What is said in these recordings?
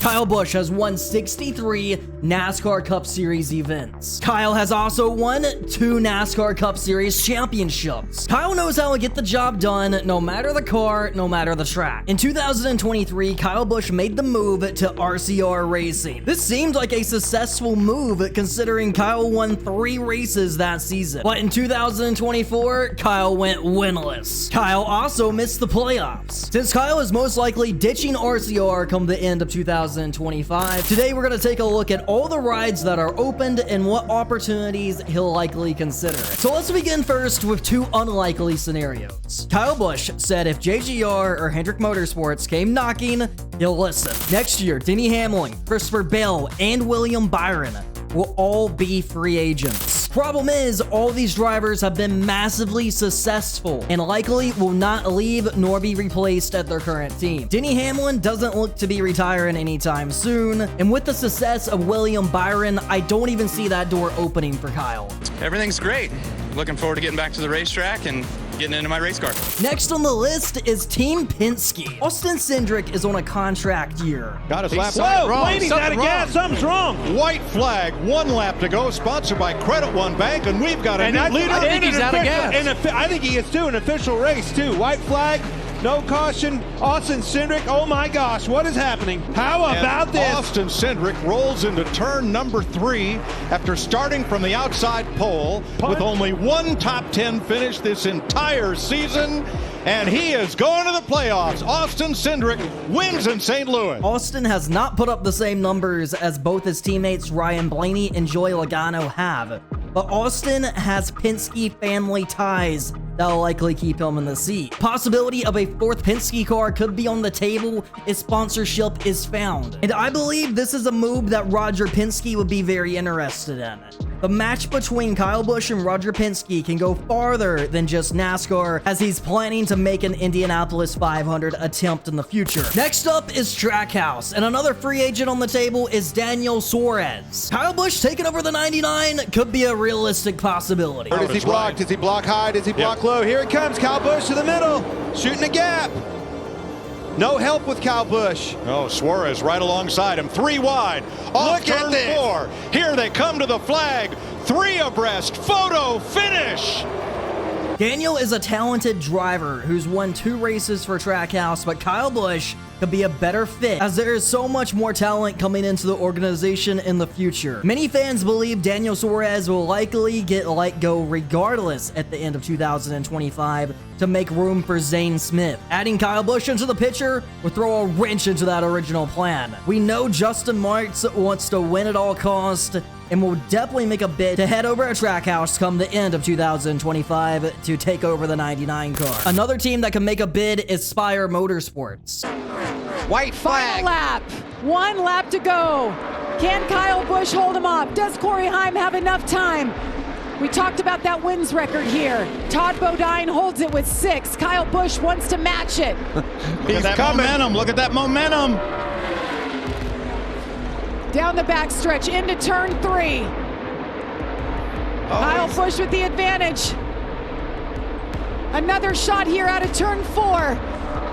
Kyle Busch has won 63 NASCAR Cup Series events. Kyle has also won 2 NASCAR Cup Series championships. Kyle knows how to get the job done no matter the car, no matter the track. In 2023, Kyle Busch made the move to RCR Racing. This seemed like a successful move considering Kyle won 3 races that season. But in 2024, Kyle went winless. Kyle also missed the playoffs. Since Kyle is most likely ditching RCR come the end of 2025, today we're going to take a look at all the rides that are opened and what opportunities he'll likely consider. So let's begin first with 2 unlikely scenarios. Kyle Busch said if JGR or Hendrick Motorsports came knocking, he'll listen. Next year, Denny Hamlin, Christopher Bell, and William Byron will all be free agents. Problem is, all these drivers have been massively successful and likely will not leave nor be replaced at their current team. Denny Hamlin doesn't look to be retiring anytime soon, and with the success of William Byron, I don't even see that door opening for Kyle. Everything's great. Looking forward to getting back to the racetrack and getting into my race car. Next on the list is Team Penske. Austin Cindric is on a contract year. Got his lap Whoa, wrong. Blaney's out of gas. Something's wrong. White flag, 1 lap to go, sponsored by Credit One Bank, and we've got a new leader. I think he's out of gas. I think he is too, an official race too. White flag, no caution. Austin Cindric, oh my gosh, what is happening? How about this? Austin Cindric rolls into turn number 3 after starting from the outside pole with only 1 top 10 finish this entire season, and he is going to the playoffs. Austin Cindric wins in St. Louis. Austin has not put up the same numbers as both his teammates Ryan Blaney and Joey Logano have, but Austin has Penske family ties that'll likely keep him in the seat. Possibility of a 4th Penske car could be on the table if sponsorship is found. And I believe this is a move that Roger Penske would be very interested in. The match between Kyle Busch and Roger Penske can go farther than just NASCAR, as he's planning to make an Indianapolis 500 attempt in the future. Next up is Trackhouse, and another free agent on the table is Daniel Suarez. Kyle Busch taking over the 99 could be a realistic possibility. Does he block? Does he block high? Does he block low? Here it comes, Kyle Busch to the middle, shooting a gap. No help with Kyle Busch. Oh, Suarez right alongside him, 3 wide. Off turn 4. Here they come to the flag. 3 abreast. Photo finish. Daniel is a talented driver who's won 2 races for Trackhouse, but Kyle Busch could be a better fit as there is so much more talent coming into the organization in the future. Many fans believe Daniel Suarez will likely get let go regardless at the end of 2025 to make room for Zane Smith. Adding Kyle Busch into the picture will throw a wrench into that original plan. We know Justin Marks wants to win at all costs and will definitely make a bid to head over to Trackhouse come the end of 2025 to take over the 99 car. Another team that can make a bid is Spire Motorsports. White flag. Final lap. 1 lap to go. Can Kyle Busch hold him off? Does Corey Heim have enough time? We talked about that wins record here. Todd Bodine holds it with 6. Kyle Busch wants to match it. He's coming. Momentum. Look at that momentum. Down the backstretch into turn 3. Kyle Busch with the advantage. Another shot here out of turn 4.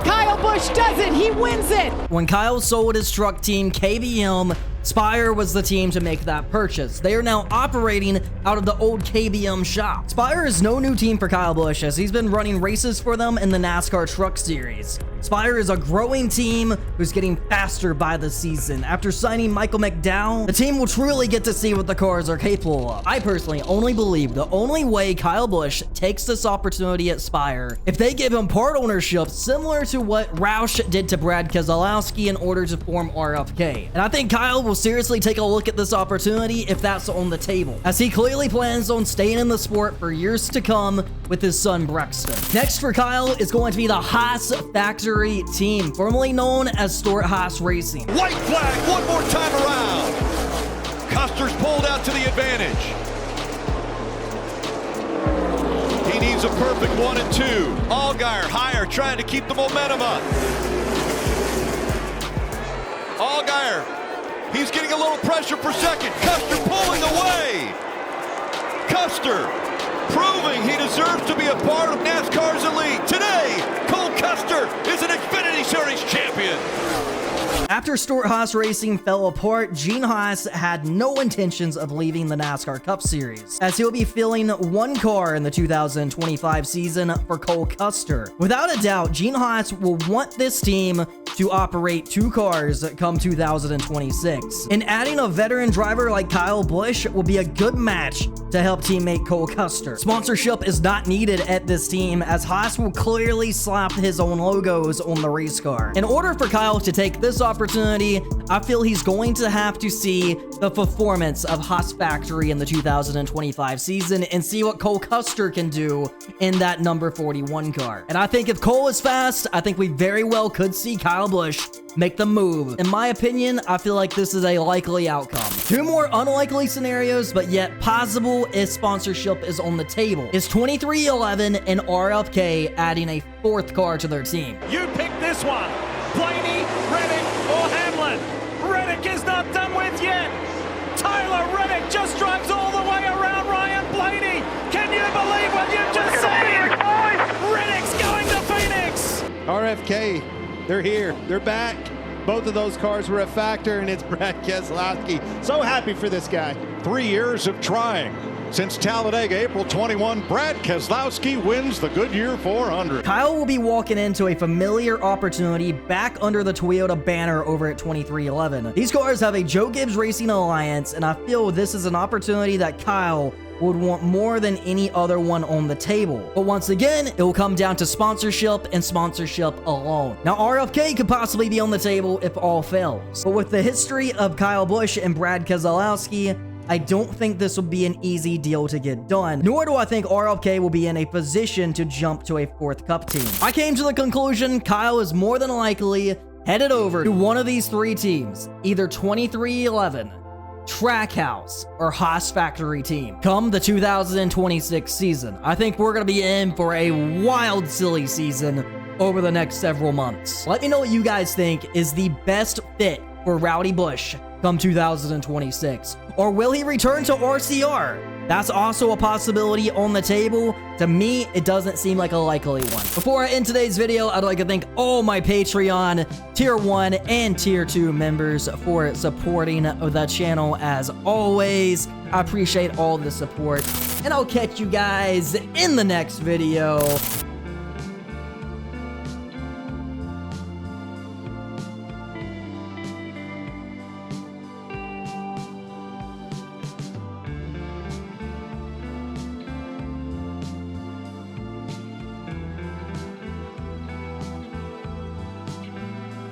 Kyle Busch does it. He wins it. When Kyle sold his truck team KBM, Spire was the team to make that purchase. They are now operating out of the old KBM shop. Spire is no new team for Kyle Busch, as he's been running races for them in the NASCAR Truck Series. Spire is a growing team who's getting faster by the season. After signing Michael McDowell, the team will truly get to see what the cars are capable of. I personally only believe the only way Kyle Busch takes this opportunity at Spire if they give him part ownership similar to what Roush did to Brad Keselowski in order to form RFK. And I think Kyle will seriously take a look at this opportunity if that's on the table, as he clearly plans on staying in the sport for years to come with his son Brexton. Next for Kyle is going to be the Haas Factory Team, formerly known as Haas Racing. White flag one more time around. Custer's pulled out to the advantage. He needs a perfect 1 and 2. Allgaier higher, trying to keep the momentum up. Allgaier, he's getting a little pressure per second. Custer pulling away. Custer proving he deserves to be a part of NASCAR's elite. Today, Cole Custer is an Xfinity Series champion. After Stuart Haas Racing fell apart, Gene Haas had no intentions of leaving the NASCAR Cup Series, as he'll be filling one car in the 2025 season for Cole Custer. Without a doubt, Gene Haas will want this team to operate 2 cars come 2026. And adding a veteran driver like Kyle Busch will be a good match to help teammate Cole Custer. Sponsorship is not needed at this team, as Haas will clearly slap his own logos on the race car. In order for Kyle to take this opportunity, I feel he's going to have to see the performance of Haas Factory in the 2025 season and see what Cole Custer can do in that number 41 car. And I think if Cole is fast, I think we very well could see Kyle Busch make the move. In my opinion, I feel like this is a likely outcome. 2 more unlikely scenarios, but yet possible if sponsorship is on the table, is 2311 and RFK adding a 4th car to their team. You pick this one. Blaney, Reddick, or Hamlin. Reddick is not done with yet. Tyler Reddick just drives all the way around Ryan Blaney. Can you believe what you've just seen? Reddick's going to Phoenix. RFK, they're here. They're back. Both of those cars were a factor, and it's Brad Keselowski. So happy for this guy. 3 years of trying. Since Talladega, April 21, Brad Keselowski wins the Goodyear 400. Kyle will be walking into a familiar opportunity back under the Toyota banner over at 2311. These cars have a Joe Gibbs Racing Alliance, and I feel this is an opportunity that Kyle would want more than any other one on the table. But once again, it will come down to sponsorship and sponsorship alone. Now, RFK could possibly be on the table if all fails. But with the history of Kyle Busch and Brad Keselowski, I don't think this will be an easy deal to get done, nor do I think RFK will be in a position to jump to a 4th Cup team. I came to the conclusion Kyle is more than likely headed over to one of these 3 teams, either 2311, Trackhouse, or Haas Factory Team, come the 2026 season. I think we're going to be in for a wild, silly season over the next several months. Let me know what you guys think is the best fit for Rowdy Busch come 2026. Or will he return to RCR? That's also a possibility on the table. To me, it doesn't seem like a likely one. Before I end today's video, I'd like to thank all my Patreon Tier 1 and Tier 2 members for supporting the channel as always. I appreciate all the support, and I'll catch you guys in the next video.